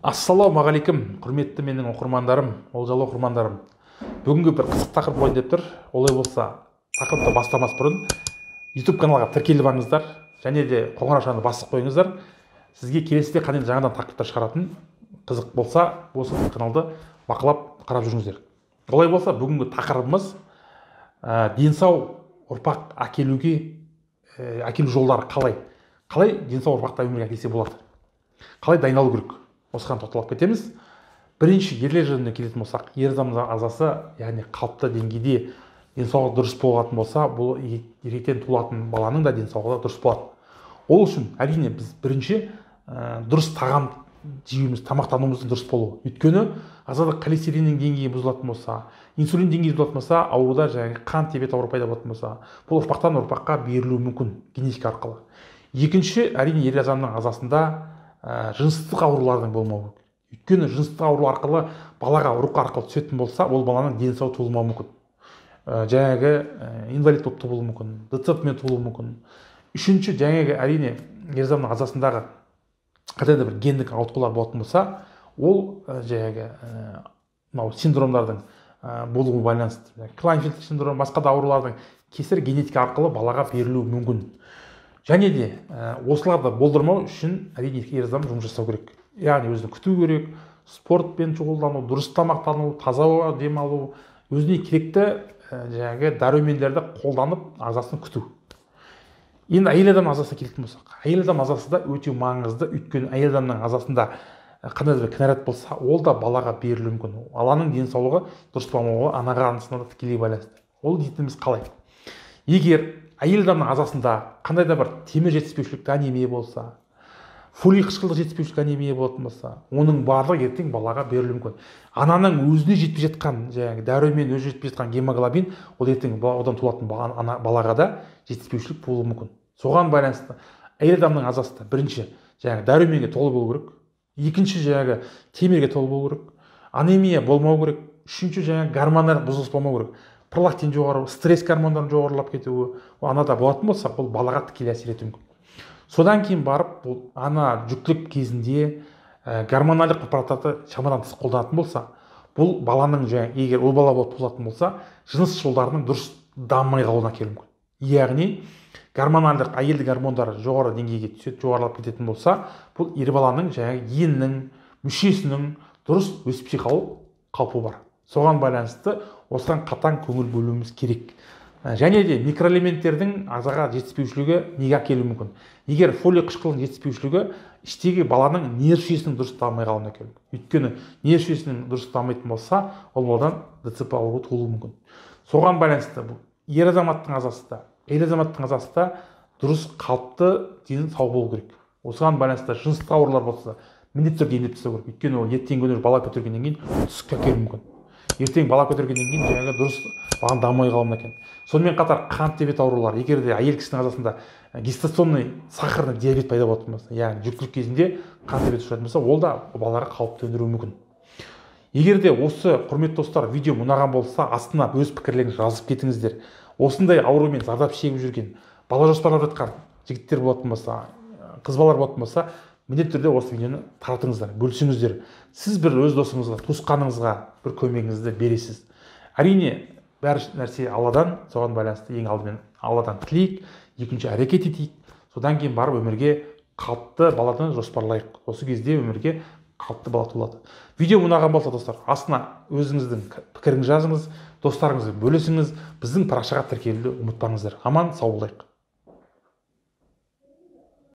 Ассалаумағалейкум, құрметті менің оқырмандарым, олжалы оқырмандарым. Бүгінгі бір қызық тақырып болайын деп тұр. Олай болса, тақырыпты бастамас бұрын YouTube каналға тіркеліп алыңыздар, және де қоңыраушаны басып қойыңыздар. Сізге келесіде қандай жаңадан тақырыптар шығаратын қызық болса, осы каналды бақылап қарап жүріңіздер. Олай болса, бүгінгі тақырыбымыз денсау ұрпақ әкелу жолдары қалай? Қалай денсау ұрпақты өмірге әкелсе болады? Қалай дайындалу керек? Осыған тоқталып кетеміз. Бірінші ерлер жөніне келетін болсақ, ер адамның ағзасы, яғни қалыпты деңгейде денсаулығы дұрыс болатын болса, бұл еркектен туылатын баланың да денсаулығы дұрыс болады. Ол үшін әрине біз бірінші дұрыс тағам жеуіміз, тамақтануымыздың дұрыс болуы. Өйткені ағзада холестериннің деңгейі бұзылатын болса, инсулин деңгейі бұзылатын болса, ауруда жаңағы қан диабет ауруы пайда болатын болса, бұл ұрпақтан ұрпаққа берілуі мүмкін генетика арқылы. Екінші, әрине ер адамның ағзасында жыныстық аурулардың болмауы. Өйткені жыныстық ауру арқылы балаға ұрық арқылы түсетін болса, ол баланың денсауы туылмауы мүмкін. Жаңағы инвалид болып туылуы мүмкін, ДЦП-мен туылуы мүмкін. Үшінші, жаңағы әрине ер адамның ағзасындағы қандай да бір гендік ауытқулар болатын болса, ол жаңағы синдромдардың болуына байланысты. Клайнфельд синдромы, басқа да аурулардың кесір генетика арқылы балаға берілуі мүмкін. Және де осыларды болдырмау үшін әрине ер адам жұмыс жасау керек. Яғни өзін күту керек, спортпен шұғылдану, дұрыс тамақтану, таза ауа демалу, өзіне керекті жаңағы дәрумендерді қолданып ағзасын күту. Енді әйел адам ағзасына келетін болсақ, әйел адам ағзасы да өте маңызды. Өйткені әйел адамның ағзасында қандай да бір кінәрат болса, ол да балаға берілуі мүмкін. Баланың денсаулығы дұрыс болмауы анаға арасында да тікелей байланысты. Ол дейтініміз қалай? Егер әйел адамның ағзасында қандай да бір темір жетіспеушілікті анемия болса, фолий қышқылдық жетіспеушілік анемия болатын болса, оның барлығы ертең балаға берілуі мүмкін. Ананың өзіне жетпей жатқан жаңағы дәрумен, өзі жетпей жатқан гемоглобин, ол ертең одан туылатын балаға да жетіспеушілік болуы мүмкін. Соған байланысты әйел адамның ағзасында бірінші жаңағы дәруменге толы болу керек, екінші жаңағы темірге толы болу керек, анемия болмау керек, үшінші жаңағы гормондар бұзылыс болмау керек. Пролактин жоғары, стресс гормондарын жоғарылап кетуі, анада болатын болса, бұл балаға тікелей әсер етуі мүмкін. Содан кейін барып, бұл ана жүктілік кезінде гормоналдық препараттарды шамадан тыс қолданатын болса, бұл баланың жаңағы егер ол бала болып туылатын болса, жыныс жолдарының дұрыс дамымай қалуына әкелуі мүмкін. Яғни гормоналдық әйелдік гормондары жоғары деңгейге түседі, жоғарылап кететін болса, бұл ер баланың жаңағы енінің, мүшесінің дұрыс өспей қалу қаупі бар. Соған байланысты осыған қатаң көңіл бөлуіміз керек. Және де микроэлементтердің ағзаға жетіспеушілігі неге әкелуі мүмкін? Егер фолий қышқылының жетіспеушілігі іштегі баланың нерв жүйесінің дұрыс дамымай қалуына әкелуі мүмкін. Өйткені нерв жүйесінің дұрыс дамымайтын болса, ол баладан ДЦП ауруы туылуы мүмкін. Соған байланысты бұл ер азаматтың ағзасында, әйел азаматтың ағзасында дұрыс қалыпты дені сау болу керек. Осыған байланысты жыныстық аурулар болса, міндетті түрде емдеп тастау керек. Өйткені ол ертеңгі күні бала көтергеннен кейін түсікке әкелуі мүмкін. Ертең бала көтергеннен кейін жаңағы дұрыс баланың дамымай қалуы мүмкін. Сонымен қатар қант диабет аурулары, егер де әйел кісінің ағзасында гестационный сахарный диабет пайда болатын болса, яғни жүктілік кезінде қант диабеті ұшырайтын болса, ол да балаға қауіп төндіруі мүмкін. Егер де осы құрметті достар видео ұнаған болса, астына өз пікірлеріңізді жазып кетіңіздер. Осындай аурумен зардап шегіп жүрген, бала жоспарлап жатқан жігіттер болатын болса, қыз балалар болатын болса, міндетті түрде осы видеоны таратыңыздар, бөлісіңіздер. Сіз бір өз досыңызға, туысқаныңызға бір көмегіңізді бересіз. Әрине, бәр нәрсе Алладан, соған байланысты ең алдымен Алладан тілейік, екінші әрекет етейік. Содан кейін барып өмірге қалыпты баланы жоспарлайық. Осы кезде өмірге қалыпты бала туылады. Видео ұнаған болса, достар, астына өзіңіздің пікіріңізді жазыңыз, достарыңызбен бөлісіңіз, біздің парақшаға тіркелуді ұмытпаңыздар. Аман сау болайық.